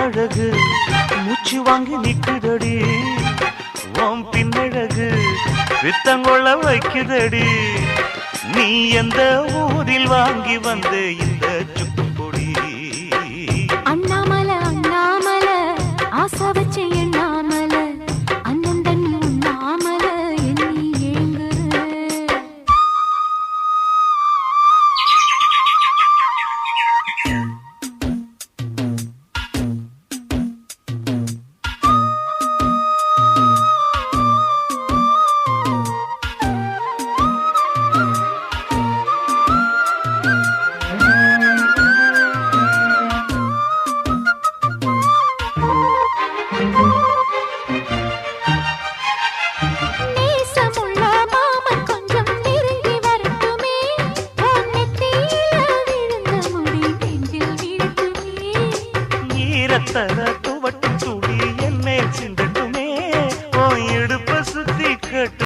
கண்ணழகு மூச்சு வாங்கி நிக்குதடி ஓம் பின்னழகு வித்தங்கொள்ள வைக்குதடி நீ எந்த ஊரில் வாங்கி வந்த இந்த சுக்குப்பொடி அண்ணாமலை அண்ணாமலை ஆசை வச்ச எண்ணாமலை அண்ணன் தண்ணி உண்ணாமலை எண்ணி ஏங்குற துவட்டும் துளி என் மேல் சிந்தட்டுமே ஓ இடுப்பு